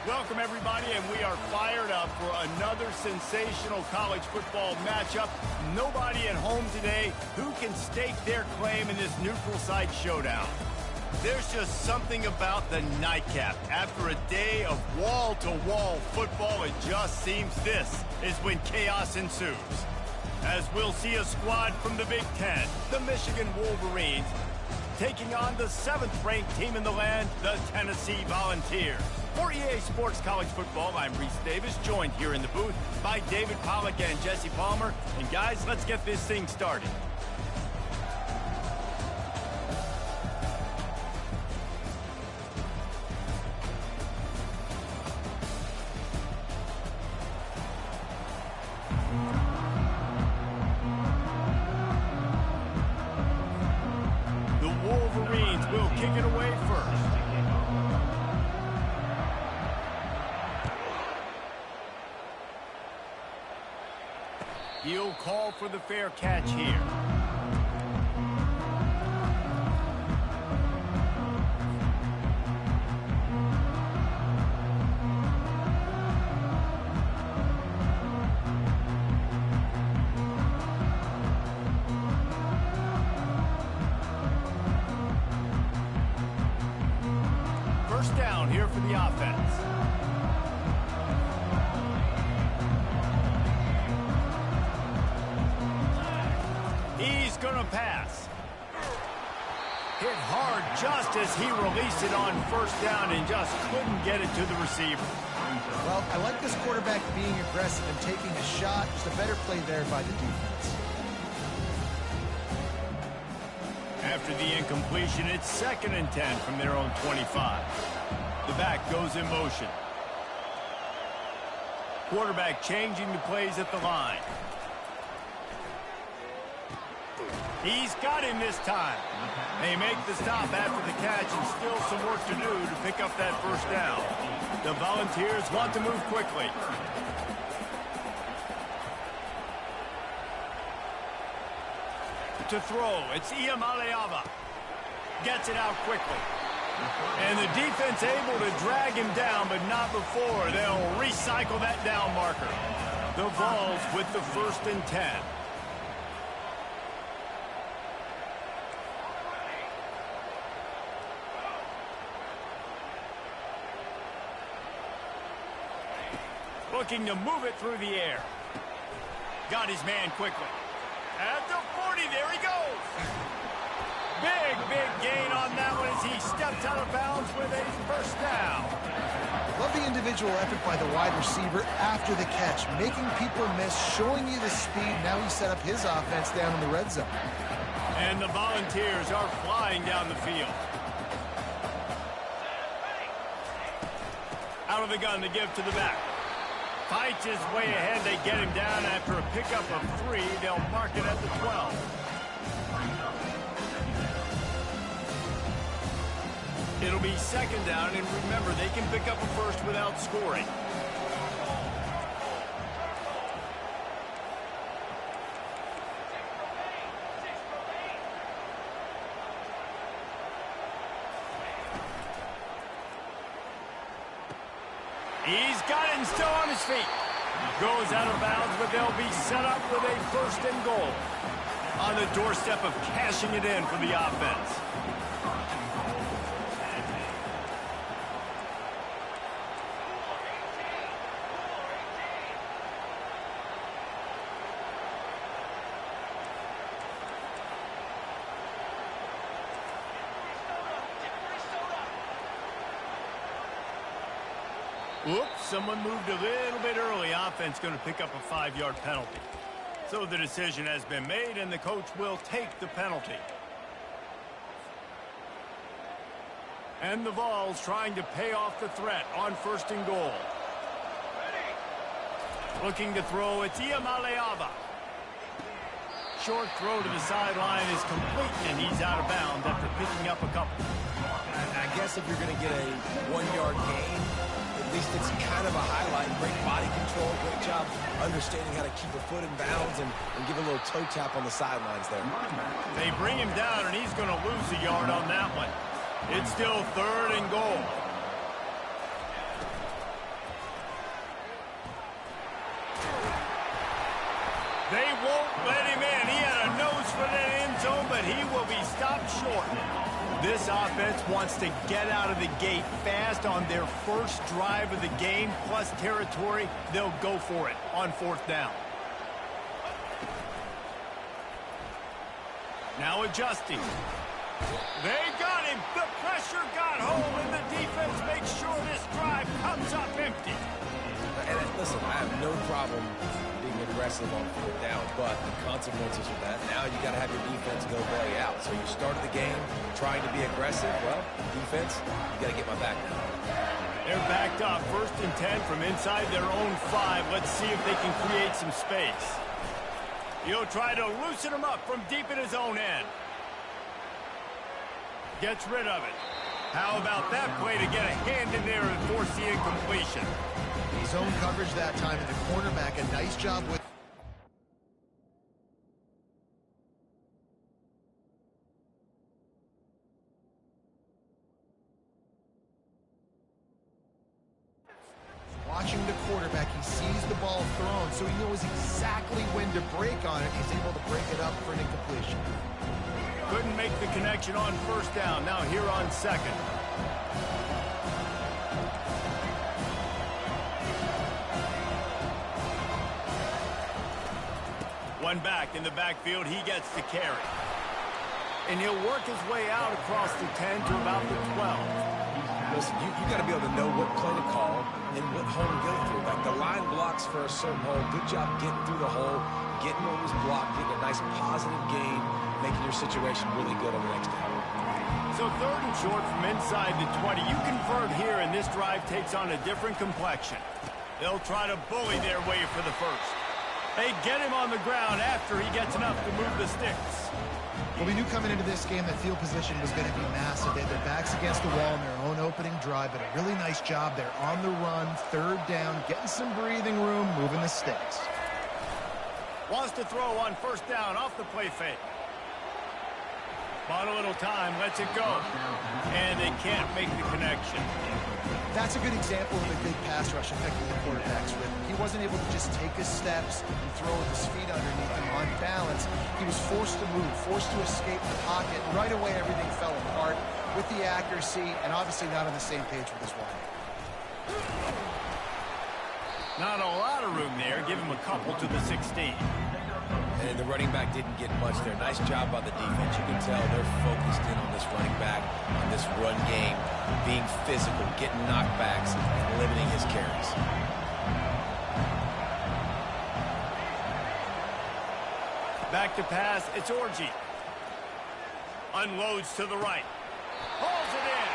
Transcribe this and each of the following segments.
Welcome, everybody, and we are fired up for another sensational college football matchup. Nobody at home today who can stake their claim in this neutral site showdown. There's just something about the nightcap. After a day of wall-to-wall football, it just seems this is when chaos ensues. As we'll see a squad from the Big Ten, the Michigan Wolverines, taking on the 7th-ranked team in the land, the Tennessee Volunteers. For EA Sports College Football, I'm Reese Davis, joined here in the booth by David Pollack and Jesse Palmer. And guys, let's get this thing started. The Wolverines will kick it away first. He'll call for the fair catch here. First down here for the offense. He's going to pass. Hit hard just as he released it on first down and just couldn't get it to the receiver. Well, I like this quarterback being aggressive and taking a shot. Just a better play there by the defense. After the incompletion, it's 2nd and 10 from their own 25. The back goes in motion. Quarterback changing the plays at the line. He's got him this time. They make the stop after the catch and still some work to do to pick up that first down. The Volunteers want to move quickly. To throw, it's Iamaleava. Gets it out quickly. And the defense able to drag him down, but not before. They'll recycle that down marker. The Vols with the 1st and 10. Looking to move it through the air. Got his man quickly. At the 40, there he goes. Big gain on that one as he steps out of bounds with a first down. Love the individual effort by the wide receiver after the catch, making people miss, showing you the speed. Now he set up his offense down in the red zone. And the Volunteers are flying down the field. Out of the gun to give to the back. Fights his way ahead. They get him down after a pickup of 3. They'll mark it at the 12. It'll be 2nd down, and remember, they can pick up a first without scoring. He's got it and still on his feet. Goes out of bounds, but they'll be set up with a 1st and goal. On the doorstep of cashing it in for the offense. Whoops, someone moved a little bit early. Offense going to pick up a 5-yard penalty. So the decision has been made, and the coach will take the penalty. And the Vols trying to pay off the threat on 1st and goal. Looking to throw, it's Iamaleava. Short throw to the sideline is complete, and he's out of bounds after picking up a couple. I guess if you're going to get a 1-yard gain, at least it's kind of a highlight. Great body control, great job understanding how to keep a foot in bounds and give a little toe tap on the sidelines there. They bring him down, and he's going to lose a yard on that one. It's still 3rd and goal. They won't let him in. He had a nose for the end zone, but he will be stopped short. This offense wants to get out of the gate fast on their first drive of the game, plus territory. They'll go for it on 4th down. Now adjusting. They got him. The pressure got home, and the defense makes sure this drive comes up empty. And listen, I have no problem being aggressive on 4th down, but the consequences of that, now you got to have your defense go bail you out. So you started the game trying to be aggressive. Well, defense, you got to get my back now. They're backed up. 1st and 10 from inside their own 5. Let's see if they can create some space. He'll try to loosen him up from deep in his own end. Gets rid of it. How about that play to get a hand in there and force the incompletion? Zone coverage that time, and the cornerback, a nice job with... Watching the quarterback, he sees the ball thrown, so he knows exactly when to break on it. He's able to break it up for an incompletion. Couldn't make the connection on 1st down. Now here on 2nd. One back in the backfield. He gets the carry. And he'll work his way out across the 10 to about the 12. Listen, you got to be able to know what play to call and what hole to go through. Like the line blocks for a certain hole. Good job getting through the hole, getting what was blocked, getting a nice positive gain, making your situation really good on the next down. So 3rd and short from inside the 20. You convert here, and this drive takes on a different complexion. They'll try to bully their way for the 1st. They get him on the ground after he gets enough to move the sticks. Well, we knew coming into this game that field position was going to be massive. They had their backs against the wall in their own opening drive, but a really nice job there on the run, 3rd down, getting some breathing room, moving the sticks. Wants to throw on 1st down off the play fake. Bought a little time, lets it go. And they can't make the connection. That's a good example of a big pass rush affecting the quarterback's rhythm. He wasn't able to just take his steps and throw with his feet underneath him on balance. He was forced to move, forced to escape the pocket. Right away, everything fell apart with the accuracy and obviously not on the same page with his wide. Not a lot of room there. Give him a couple to the 16. And the running back didn't get much there. Nice job by the defense. You can tell they're focused in on this running back, on this run game, being physical, getting knockbacks, and limiting his carries. Back to pass. It's Orji. Unloads to the right. Pulls it in.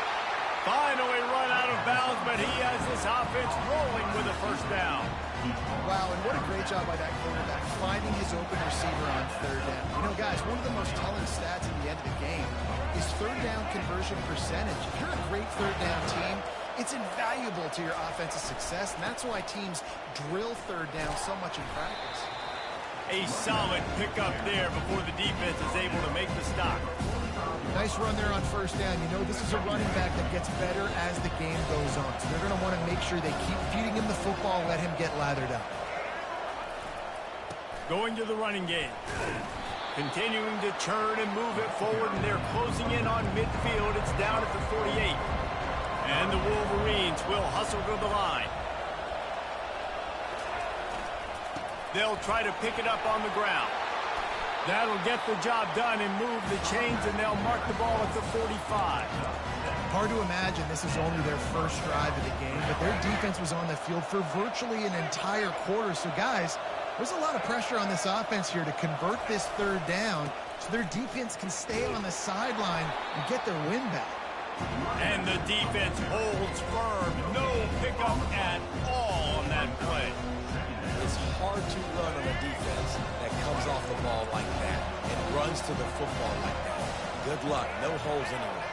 Finally run out of bounds, but he has this offense rolling with a 1st down. Wow, and what a great job by that quarterback, finding his open receiver on 3rd down. You know, guys, one of the most telling stats at the end of the game is 3rd down conversion percentage. If you're a great 3rd down team, it's invaluable to your offensive success, and that's why teams drill 3rd down so much in practice. A solid pickup there before the defense is able to make the stop. Nice run there on 1st down. You know, this is a running back that gets better as the game goes on. So they're going to want to make sure they keep feeding him the football, let him get lathered up. Going to the running game. Continuing to churn and move it forward, and they're closing in on midfield. It's down at the 48. And the Wolverines will hustle to the line. They'll try to pick it up on the ground. That'll get the job done and move the chains, and they'll mark the ball at the 45. Hard to imagine this is only their first drive of the game, but their defense was on the field for virtually an entire quarter. So, guys, there's a lot of pressure on this offense here to convert this 3rd down so their defense can stay on the sideline and get their win back. And the defense holds firm. No pickup at all on that play. It's hard to run on a defense that comes off the ball like that and runs to the football like that. Good luck. No holes anywhere.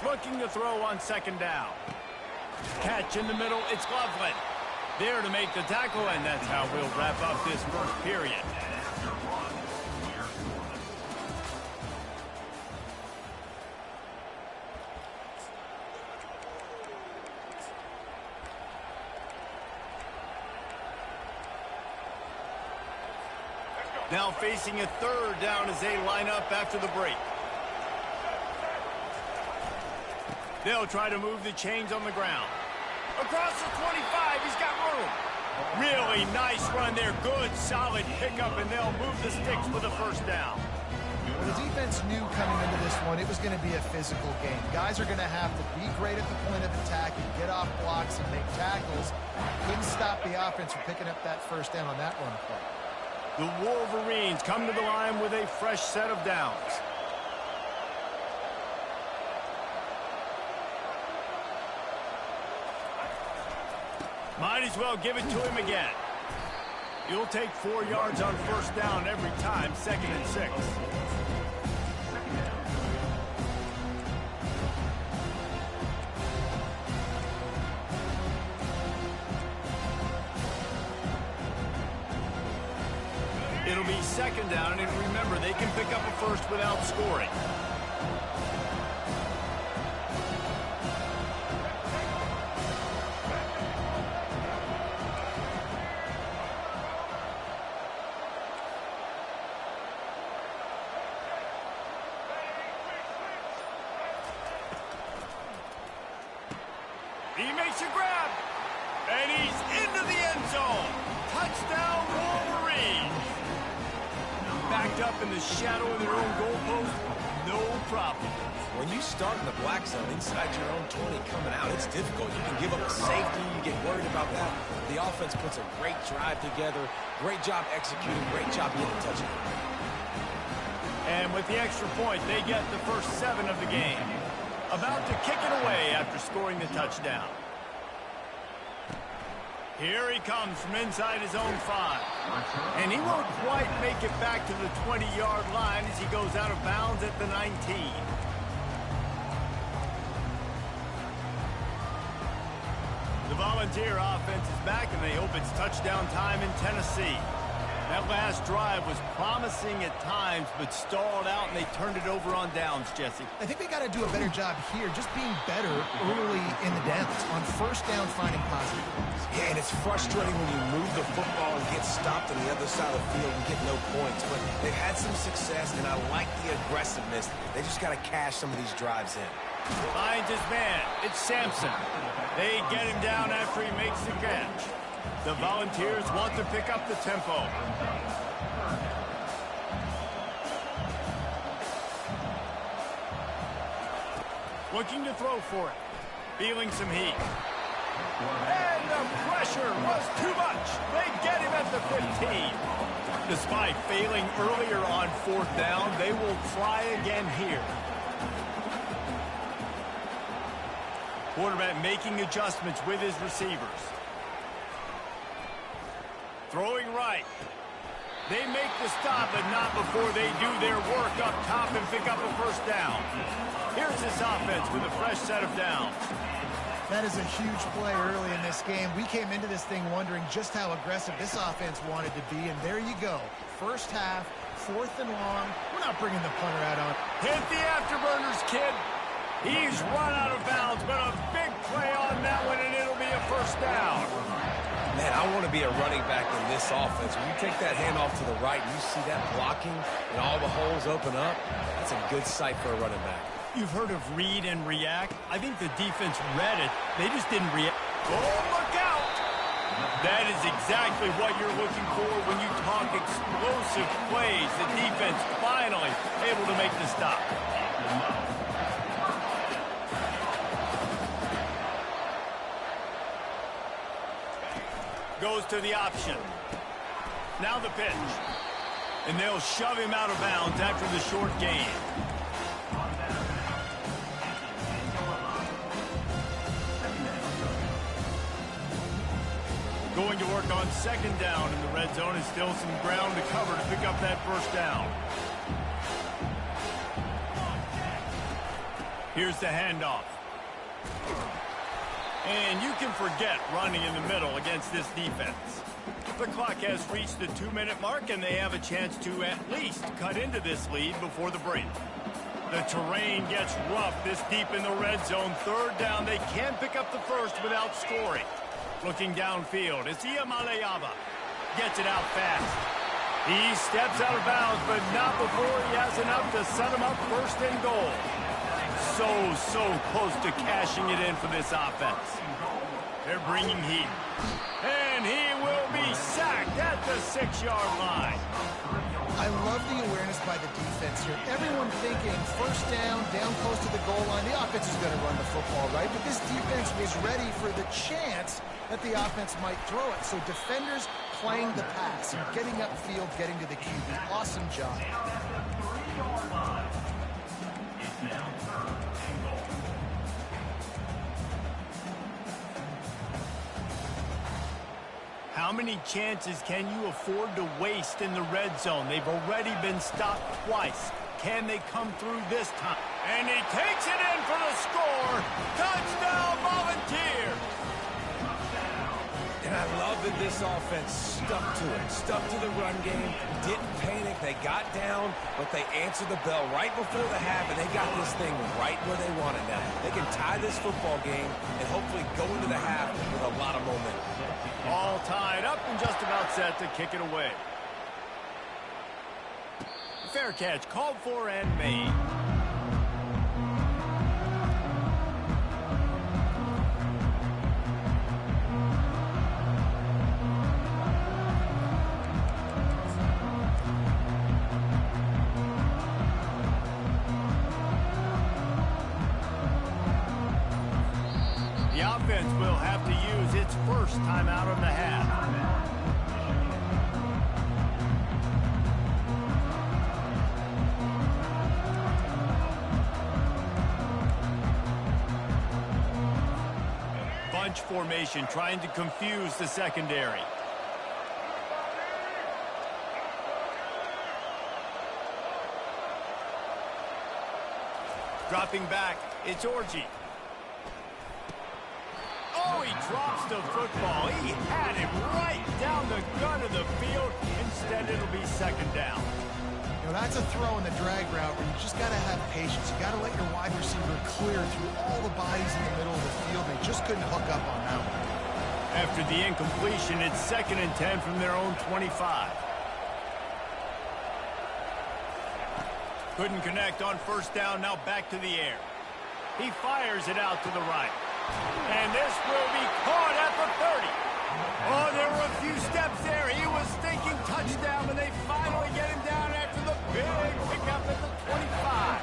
Looking to throw on 2nd down. Catch in the middle. It's Loveland. there to make the tackle, and that's how we'll wrap up this first period. Now facing a third down as they line up after the break. They'll try to move the chains on the ground. Across the 25, he's got room. Really nice run there. Good, solid pickup, and they'll move the sticks for the first down. Well, the defense knew coming into this one it was going to be a physical game. Guys are going to have to be great at the point of attack and get off blocks and make tackles. Couldn't stop the offense from picking up that first down on that run play. The Wolverines come to the line with a fresh set of downs. Might as well give it to him again. You'll take 4 yards on first down every time, 2nd and 6. It'll be 2nd down, and remember, they can pick up a first without scoring. He makes a grab, and he's into the end zone. Touchdown, Wolverines. Backed up in the shadow of their own goalpost, no problem. When you start in the black zone inside your own 20 coming out, it's difficult. You can give up a safety. You get worried about that. The offense puts a great drive together. Great job executing. Great job getting a touchdown. And with the extra point, they get the first 7 of the game. About to kick it away after scoring the touchdown. Here he comes from inside his own 5. And he won't quite make it back to the 20-yard line as he goes out of bounds at the 19. The Volunteer offense is back, and they hope it's touchdown time in Tennessee. That last drive was promising at times, but stalled out, and they turned it over on downs, Jesse. I think they got to do a better job here, just being better early in the downs. On first down, finding positive points. Yeah, and it's frustrating when you move the football and get stopped on the other side of the field and get no points. But they've had some success, and I like the aggressiveness. They just got to cash some of these drives in. Finds his man. It's Sampson. They get him down after he makes the catch. The Volunteers want to pick up the tempo. Looking to throw for it. Feeling some heat. And the pressure was too much. They get him at the 15. Despite failing earlier on 4th down, they will try again here. Quarterback making adjustments with his receivers. Throwing right. They make the stop, but not before they do their work up top and pick up a first down. Here's this offense with a fresh set of downs. That is a huge play early in this game. We came into this thing wondering just how aggressive this offense wanted to be, and there you go. First half, 4th and long. We're not bringing the punter out on. Hit the afterburners, kid. He's run out of bounds, but a big play on that one, and it'll be a first down. Man, I want to be a running back in this offense. When you take that handoff to the right and you see that blocking and all the holes open up, that's a good sight for a running back. You've heard of read and react. I think the defense read it. They just didn't react. Oh, look out! That is exactly what you're looking for when you talk explosive plays. The defense finally able to make the stop. Goes to the option. Now the pitch. And they'll shove him out of bounds after the short gain. Going to work on 2nd down in the red zone, and still some ground to cover to pick up that first down. Here's the handoff. And you can forget running in the middle against this defense. The clock has reached the 2-minute mark, and they have a chance to at least cut into this lead before the break. The terrain gets rough this deep in the red zone. Third down, they can pick up the first without scoring. Looking downfield, it's Iamaleava. Gets it out fast. He steps out of bounds, but not before he has enough to set him up first and goal. So close to cashing it in for this offense. They're bringing heat. And he will be sacked at the 6-yard line. I love the awareness by the defense here. Everyone thinking first down close to the goal line. The offense is going to run the football, right? But this defense was ready for the chance that the offense might throw it. So defenders playing the pass and getting upfield, getting to the QB. Awesome job. How many chances can you afford to waste in the red zone? They've already been stopped twice. Can they come through this time? And he takes it in for the score. Touchdown, Volunteers! And I love that this offense stuck to it, stuck to the run game, didn't panic. They got down, but they answered the bell right before the half, and they got this thing right where they want it now. They can tie this football game and hopefully go into the half with a lot of momentum. All tied up and just about set to kick it away. Fair catch called for and made. The offense will have to use its first timeout of the half. Bunch formation trying to confuse the secondary. Dropping back, it's Orji. Oh, he drops the football. He had it right down the gun of the field. Instead, it'll be second down. You know, that's a throw in the drag route where you just got to have patience. You got to let your wide receiver clear through all the bodies in the middle of the field. They just couldn't hook up on that one. After the incompletion, it's 2nd and 10 from their own 25. Couldn't connect on first down, now back to the air. He fires it out to the right. And this will be caught at the 30. Oh, there were a few steps there. He was thinking touchdown, but they finally get him down after the big pickup at the 25.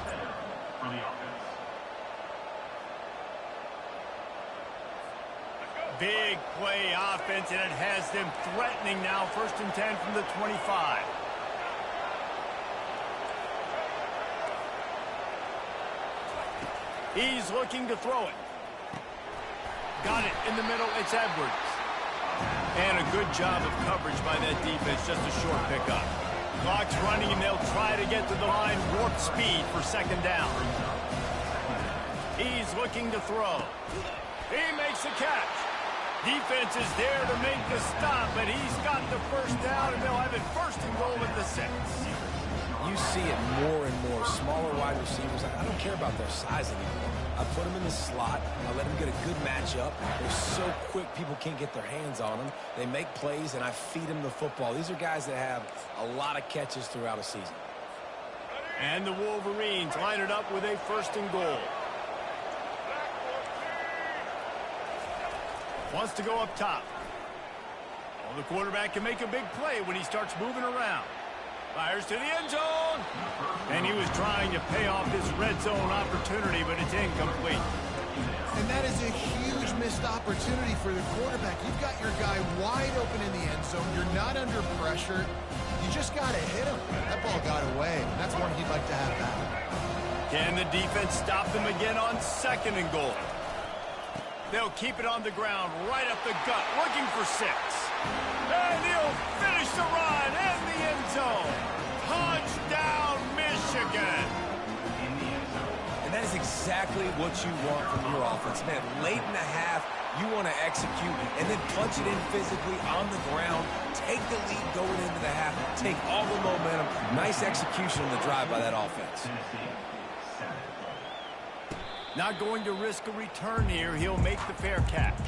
Big play offense, and it has them threatening now. 1st and 10 from the 25. He's looking to throw it. Got it in the middle. It's Edwards. And a good job of coverage by that defense. Just a short pickup. Clock's running, and they'll try to get to the line. Warp speed for 2nd down. He's looking to throw. He makes a catch. Defense is there to make the stop, but he's got the first down, and they'll have it 1st and goal at the 6. You see it more and more. Smaller wide receivers. I don't care about their size anymore. I put them in the slot. I let them get a good matchup. They're so quick, people can't get their hands on them. They make plays, and I feed them the football. These are guys that have a lot of catches throughout a season. And the Wolverines line it up with a 1st and goal. Wants to go up top. Well, the quarterback can make a big play when he starts moving around. Fires to the end zone. And he was trying to pay off this red zone opportunity, but it's incomplete. And that is a huge missed opportunity for the quarterback. You've got your guy wide open in the end zone. You're not under pressure. You just got to hit him. That ball got away. That's one he'd like to have back. Can the defense stop them again on 2nd and goal? They'll keep it on the ground, right up the gut, looking for 6. And he'll finish the run in the end zone. Touchdown, Michigan. And that is exactly what you want from your offense. Man, late in the half, You want to execute and then punch it in physically on the ground. Take the lead going into the half. Take all the momentum. Nice execution on the drive by that offense. Not going to risk a return here. He'll make the fair catch.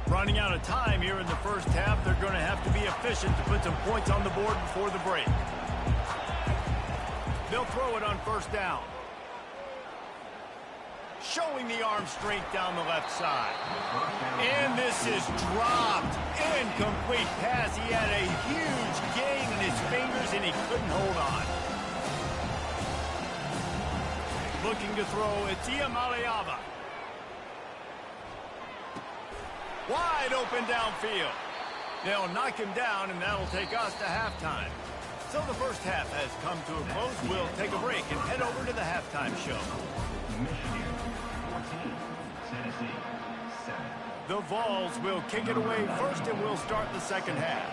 Running out of time here in the first half. They're going to have to be efficient to put some points on the board before the break. They'll throw it on first down. Showing the arm strength down the left side. And this is dropped. Incomplete pass. He had a huge gain in his fingers and he couldn't hold on. Looking to throw, it's Iamaleava. Wide open downfield. They'll knock him down, and that'll take us to halftime. So the first half has come to a close. We'll take a break and head over to the halftime show. Michigan 14, Tennessee 7. The Vols will kick it away first, and we'll start the second half.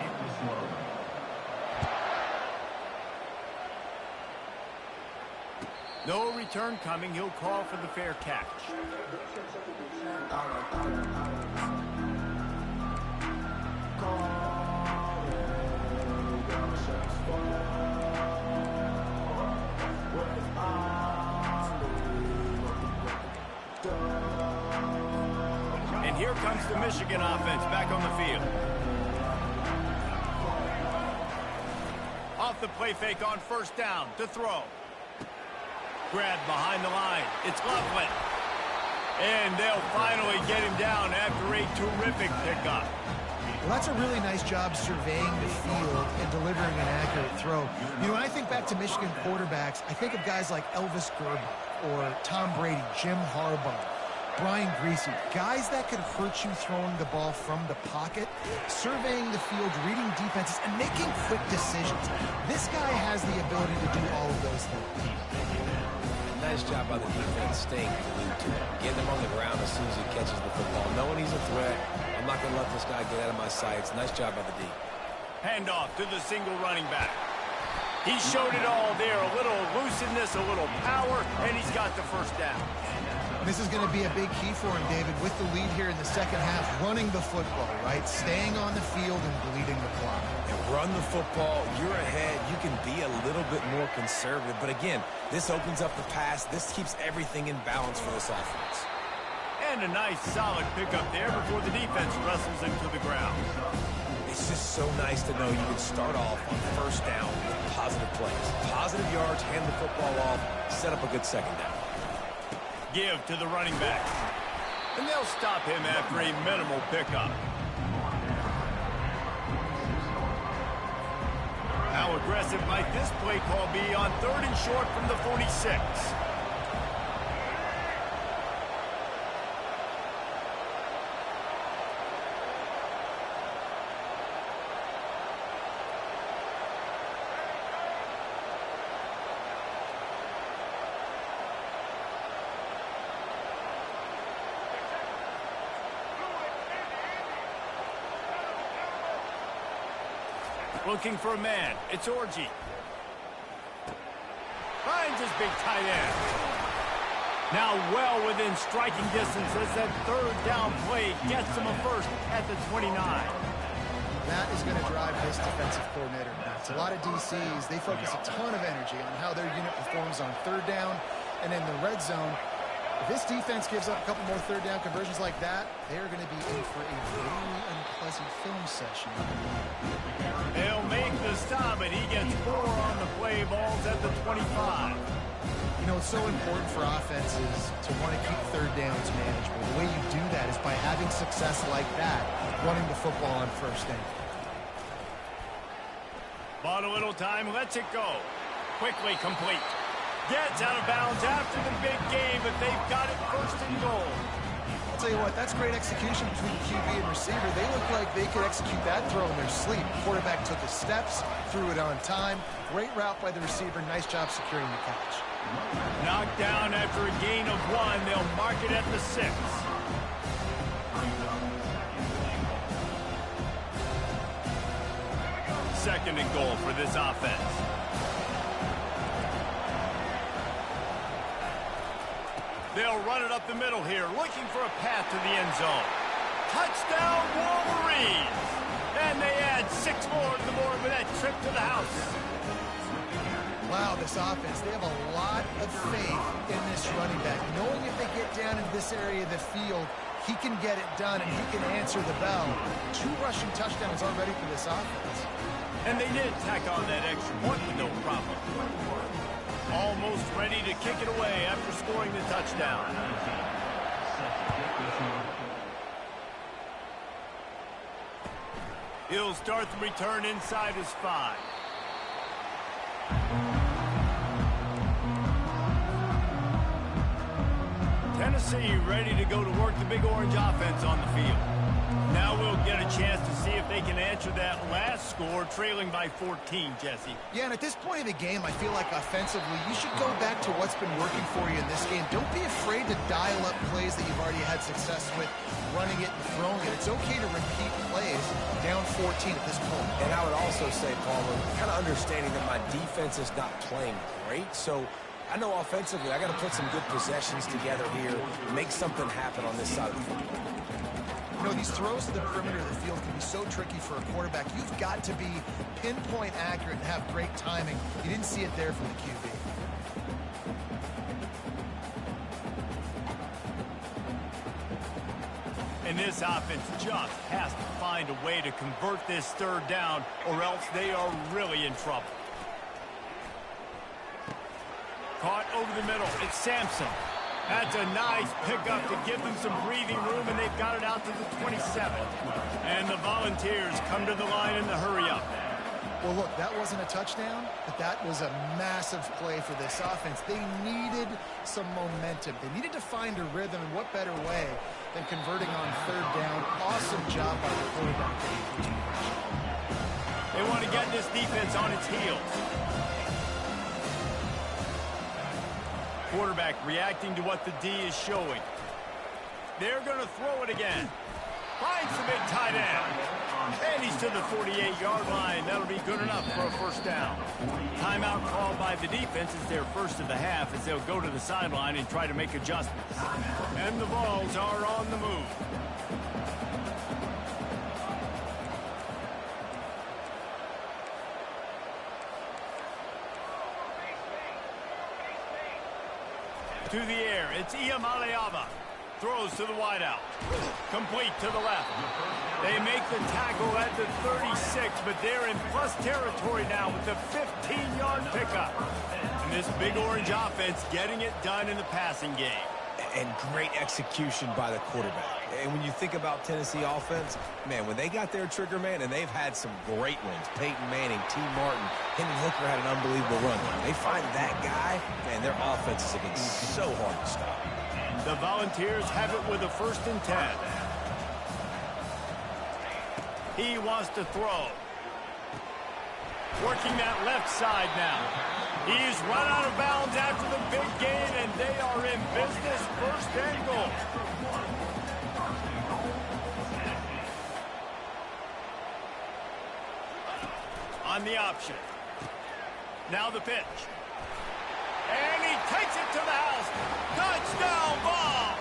No return coming. He'll call for the fair catch. And here comes the Michigan offense back on the field. Off the play fake on first down to throw. Grabbed behind the line. It's Loveland. And they'll finally get him down after a terrific pickup. Well, that's a really nice job surveying the field and delivering an accurate throw. You know, when I think back to Michigan quarterbacks, I think of guys like Elvis Grbac or Tom Brady, Jim Harbaugh, Brian Griese, guys that could hurt you throwing the ball from the pocket, surveying the field, reading defenses, and making quick decisions. This guy has the ability to do all of those things. Nice job by the defense staying glued to him. Getting him on the ground as soon as he catches the football. Knowing he's a threat, I'm not going to let this guy get out of my sights. Nice job by the D. Handoff to the single running back. He showed it all there. A little elusiveness, a little power, and he's got the first down. This is going to be a big key for him, David, with the lead here in the second half, running the football, right? Staying on the field and bleeding the clock. And run the football. You're ahead. You can be a little bit more conservative. But again, this opens up the pass. This keeps everything in balance for this offense. And a nice, solid pickup there before the defense wrestles him to the ground. It's just so nice to know you can start off on first down with positive plays. Positive yards, hand the football off, set up a good second down. Give to the running back. And they'll stop him after a minimal pickup. How aggressive might this play call be on 3rd and short from the 46? Looking for a man. It's Orji. Finds his big tight end. Now well within striking distance as that 3rd down play gets him a first at the 29. That is going to drive this defensive coordinator nuts. A lot of DCs, they focus a ton of energy on how their unit performs on 3rd down and in the red zone. If this defense gives up a couple more 3rd down conversions like that, they're going to be in for a very unpleasant film session. They'll make the stop, and he gets 4 on the play. Balls at the 25. You know, it's so important for offenses to want to keep 3rd downs manageable. The way you do that is by having success like that, running the football on first down. Bought a little time, lets it go. Quickly complete. Gets out of bounds after the big game, but they've got it 1st and goal. tell you what, that's great execution between QB and receiver. They look like they could execute that throw in their sleep. Quarterback took his steps, threw it on time. Great route by the receiver. Nice job securing the catch. Knocked down after a gain of 1. They'll mark it at the 6. Second and goal for this offense. They'll run it up the middle here, looking for a path to the end zone. Touchdown, Wolverines! And they add 6 more to the board with that trip to the house. Wow, this offense, they have a lot of faith in this running back. Knowing if they get down into this area of the field, he can get it done and he can answer the bell. 2 rushing touchdowns already for this offense. And they did tack on that extra point with no problem. Almost ready to kick it away after scoring the touchdown. He'll start the return inside his 5. Tennessee ready to go to work the Big Orange offense on the field. Now we'll get a chance to see if they can answer that last score, trailing by 14, Jesse. Yeah, and at this point of the game, I feel like offensively, you should go back to what's been working for you in this game. Don't be afraid to dial up plays that you've already had success with, running it and throwing it. It's okay to repeat plays down 14 at this point. And I would also say, Palmer, kind of understanding that my defense is not playing great, so I know offensively I got to put some good possessions together here, make something happen on this side of the football. You know, these throws to the perimeter of the field can be so tricky for a quarterback. You've got to be pinpoint accurate and have great timing. You didn't see it there from the QB. And this offense just has to find a way to convert this 3rd down, or else they are really in trouble. Caught over the middle. It's Sampson. That's a nice pickup to give them some breathing room, and they've got it out to the 27. And the Volunteers come to the line in the hurry-up. Well, look, that wasn't a touchdown, but that was a massive play for this offense. They needed some momentum. They needed to find a rhythm, and what better way than converting on 3rd down. Awesome job by the quarterback. They want to get this defense on its heels. Quarterback reacting to what the D is showing. They're going to throw it again. Finds the big tight end. And he's to the 48-yard line. That'll be good enough for a 1st down. Timeout called by the defense is their first of the half as they'll go to the sideline and try to make adjustments. And the Vols are on the move. To the air, it's Iamaleava. Throws to the wideout. Complete to the left. They make the tackle at the 36, but they're in plus territory now with the 15-yard pickup. And this Big Orange offense getting it done in the passing game. And great execution by the quarterback. And when you think about Tennessee offense, man, when they got their trigger man, and they've had some great ones, Peyton Manning, T. Martin, Hendon Hooker had an unbelievable run. They find that guy, man, their offense is getting so hard to stop. The Volunteers have it with a 1st and 10. He wants to throw. Working that left side now. He's run out of bounds after the big gain, and they are in business. 1st and goal. On the option. Now the pitch. And he takes it to the house. Touchdown ball.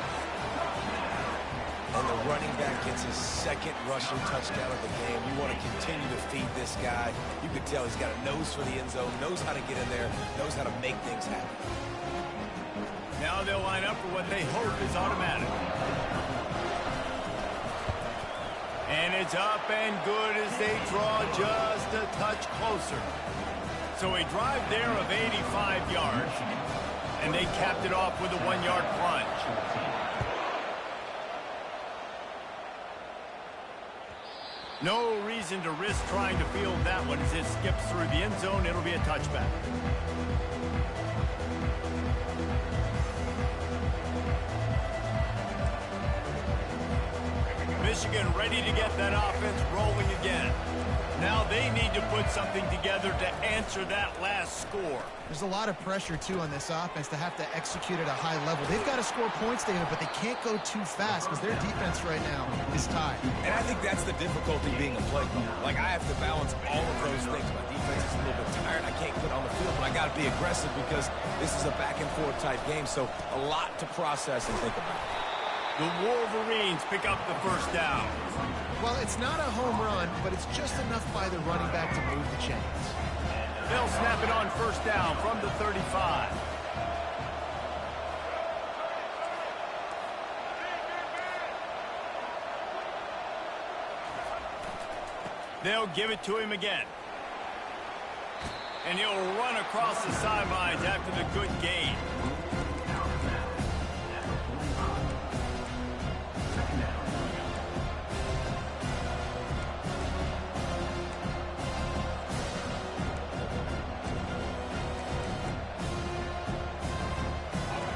And the running back gets his 2nd rushing touchdown of the game. You want to continue to feed this guy. You can tell he's got a nose for the end zone, knows how to get in there, knows how to make things happen. Now they'll line up for what they hope is automatic. And it's up and good as they draw just a touch closer. So a drive there of 85 yards. And they capped it off with a 1-yard plunge. No reason to risk trying to field that one as it skips through the end zone. It'll be a touchback. Michigan ready to get that offense rolling again. Now they need to put something together to answer that last score. There's a lot of pressure, too, on this offense to have to execute at a high level. They've got to score points, David, but they can't go too fast because their defense right now is tied. And I think that's the difficulty being a play caller. Like, I have to balance all of those things. My defense is a little bit tired. I can't put on the field, but I got to be aggressive because this is a back-and-forth type game, so a lot to process and think about. The Wolverines pick up the first down. Well, it's not a home run, but it's just enough by the running back to move the chains. They'll snap it on first down from the 35. They'll give it to him again. And he'll run across the sidelines after the good gain.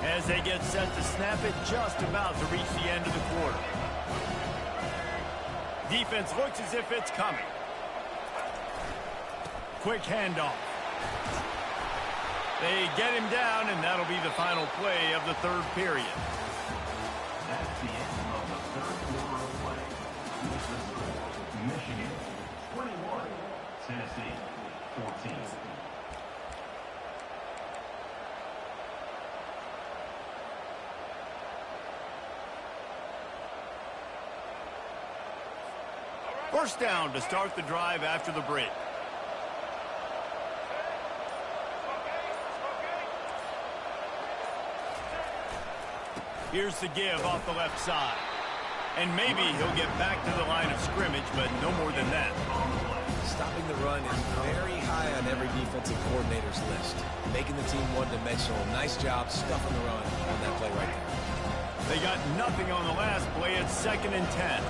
As they get set to snap it, just about to reach the end of the quarter. Defense looks as if it's coming. Quick handoff. They get him down, and that'll be the final play of the third period. That's the end of the third quarter of play. Michigan 21, Tennessee 14. First down to start the drive after the break. Here's the give off the left side. And maybe he'll get back to the line of scrimmage, but no more than that. Stopping the run is very high on every defensive coordinator's list. Making the team one-dimensional. Nice job stuffing the run on that play right there. They got nothing on the last play. It's 2nd and 10.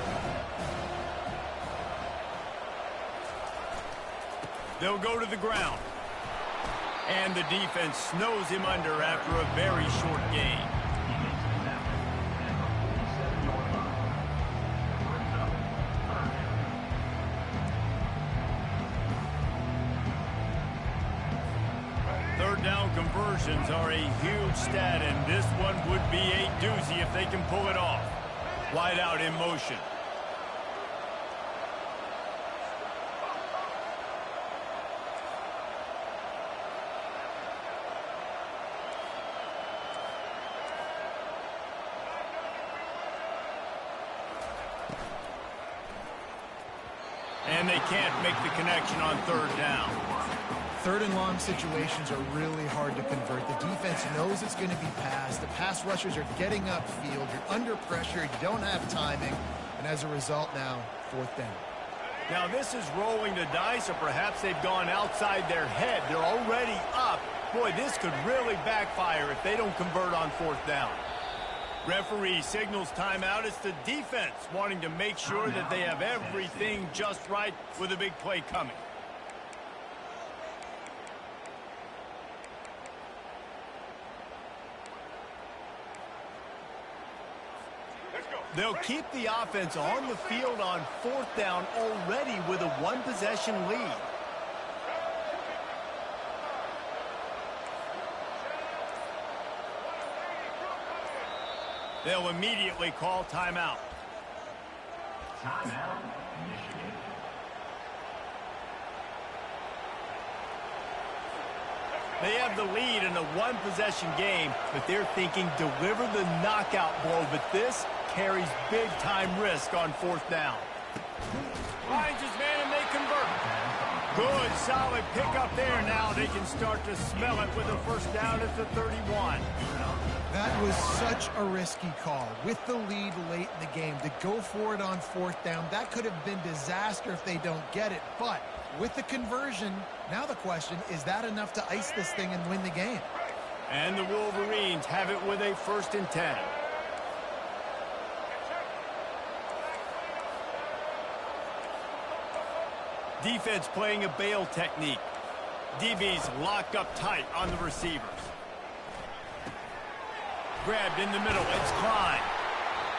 They'll go to the ground. And the defense snows him under after a very short gain. Third down conversions are a huge stat, and this one would be a doozy if they can pull it off. Wide out in motion. And they can't make the connection on third down. Third and long situations are really hard to convert. The defense knows it's going to be passed. The pass rushers are getting upfield. You're under pressure. You don't have timing. And as a result now, fourth down. Now this is rolling the dice, or perhaps they've gone outside their head. They're already up. Boy, this could really backfire if they don't convert on fourth down. Referee signals timeout. It's the defense wanting to make sure that they have everything just right with a big play coming. They'll keep the offense on the field on fourth down already with a one-possession lead. They'll immediately call timeout. Timeout, Michigan. They have the lead in a one-possession game, but they're thinking deliver the knockout blow, but this carries big-time risk on fourth down. Finds his man, and they convert. Good, solid pickup there. Now they can start to smell it with a first down at the 31. That was such a risky call. With the lead late in the game, to go for it on fourth down, that could have been disaster if they don't get it. But with the conversion, now the question, is that enough to ice this thing and win the game? And the Wolverines have it with a 1st and 10. Defense playing a bail technique. DB's locked up tight on the receivers. Grabbed in the middle. It's Klein.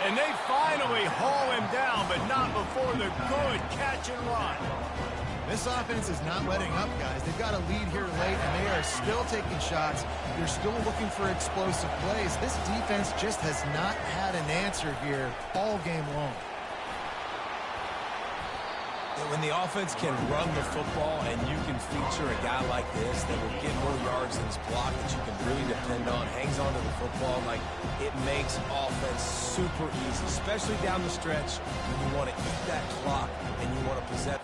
And they finally haul him down, but not before the good catch and run. This offense is not letting up, guys. They've got a lead here late, and they are still taking shots. They're still looking for explosive plays. This defense just has not had an answer here all game long. When the offense can run the football and you can feature a guy like this that will get more yards than his block that you can really depend on, hangs onto the football, like it makes offense super easy, especially down the stretch when you want to eat that clock and you want to possess.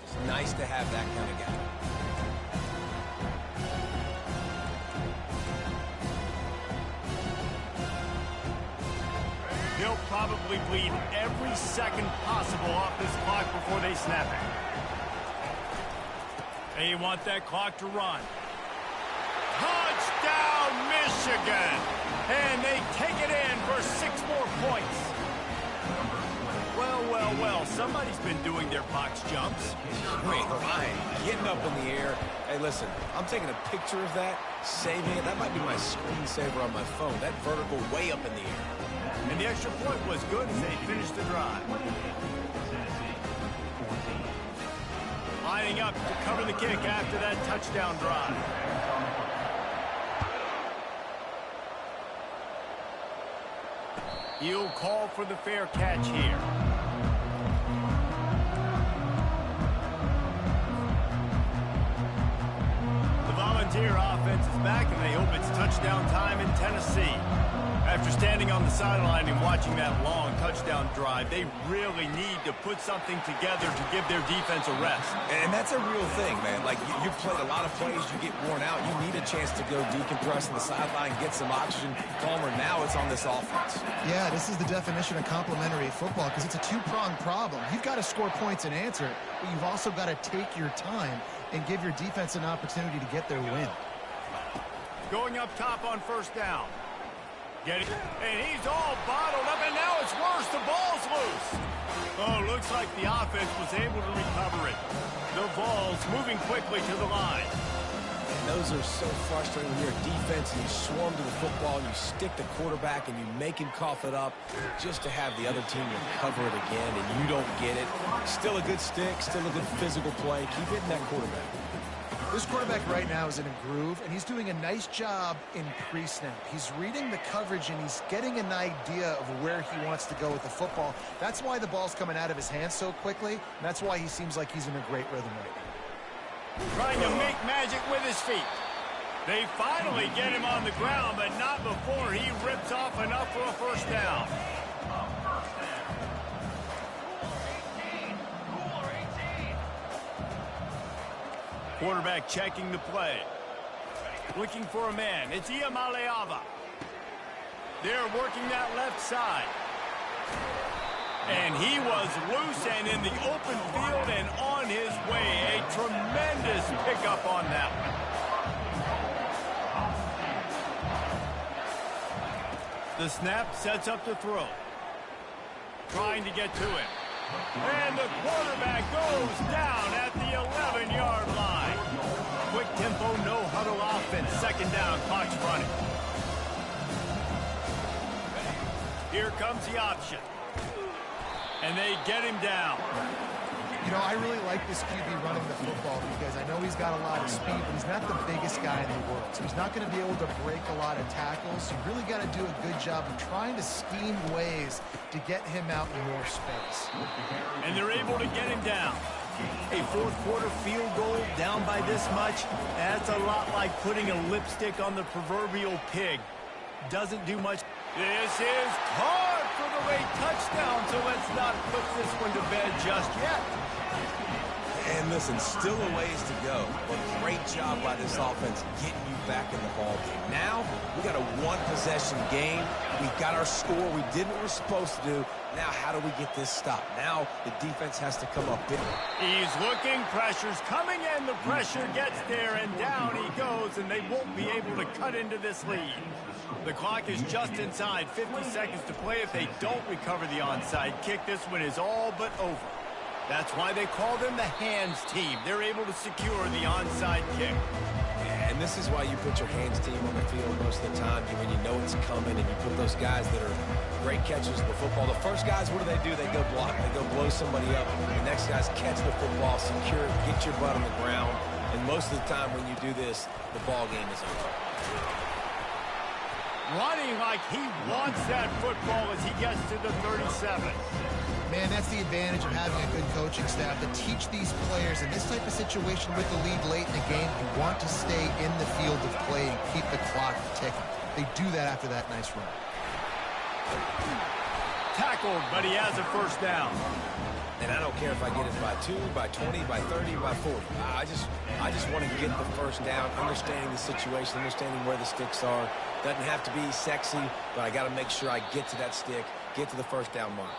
It's nice to have that kind of guy. He'll probably bleed every second possible off this clock before they snap it. They want that clock to run. Touchdown, Michigan! And they take it in for 6 more points. Well, somebody's been doing their box jumps. Wait, Ryan, getting up in the air. Hey, listen, I'm taking a picture of that, saving it. That might be my screensaver on my phone. That vertical way up in the air. And the extra point was good as they finished the drive. Lining up to cover the kick after that touchdown drive. He'll call for the fair catch here. The Volunteer offense is back, and they hope it's touchdown time in Tennessee. After standing on the sideline and watching that long touchdown drive, they really need to put something together to give their defense a rest. And that's a real thing, man. Like, you've played a lot of plays, you get worn out. You need a chance to go decompress on the sideline, get some oxygen, calmer. Now it's on this offense. Yeah, this is the definition of complementary football because it's a two-pronged problem. You've got to score points and answer it, but you've also got to take your time and give your defense an opportunity to get their win. Going up top on first down. And he's all bottled up, and now it's worse. The ball's loose. Oh, looks like the offense was able to recover it. The Vols moving quickly to the line. And those are so frustrating when you're a defense and you swarm to the football and you stick the quarterback and you make him cough it up just to have the other team recover it again, and you don't get it. Still a good stick, still a good physical play. Keep hitting that quarterback. This quarterback right now is in a groove, and he's doing a nice job in pre-snap. He's reading the coverage, and he's getting an idea of where he wants to go with the football. That's why the ball's coming out of his hands so quickly, and that's why he seems like he's in a great rhythm right now. Trying to make magic with his feet. They finally get him on the ground, but not before he rips off enough for a first down. Quarterback checking the play. Looking for a man. It's Iamaleava. They're working that left side. And he was loose and in the open field and on his way. A tremendous pickup on that one. The snap sets up the throw. Trying to get to it. And the quarterback goes down at the 11-yard line. Quick tempo, no huddle offense. Second down, clock's running. Here comes the option. And they get him down. You know, I really like this QB running the football because I know he's got a lot of speed, but he's not the biggest guy in the world. So he's not going to be able to break a lot of tackles. You really got to do a good job of trying to scheme ways to get him out in more space. And they're able to get him down. A fourth quarter field goal down by this much, that's a lot like putting a lipstick on the proverbial pig. Doesn't do much. This is caught for the late touchdown, so let's not put this one to bed just yet. And listen, still a ways to go, but great job by this offense getting you back in the ball game. Now, we got a one-possession game. We got our score. We did what we're supposed to do. Now, how do we get this stopped? Now, the defense has to come up big. He's looking, pressure's coming in, the pressure gets there, and down he goes, and they won't be able to cut into this lead. The clock is just inside, 50 seconds to play. If they don't recover the onside kick, this one is all but over. That's why they call them the hands team. They're able to secure the onside kick. And this is why you put your hands team on the field most of the time, when you know it's coming, and you put those guys that are great catchers of the football. The first guys, what do? They go block. They go blow somebody up. The next guys catch the football, secure it, get your butt on the ground. And most of the time when you do this, the ball game is over. Running like he wants that football as he gets to the 37. Man, that's the advantage of having a good coaching staff to teach these players in this type of situation with the lead late in the game. You want to stay in the field of play and keep the clock ticking. They do that after that nice run. Tackled, but he has a first down. And I don't care if I get it by 2, by 20, by 30, by 40. I just want to get the first down, understanding the situation, understanding where the sticks are. Doesn't have to be sexy, but I got to make sure I get to that stick, get to the first down mark.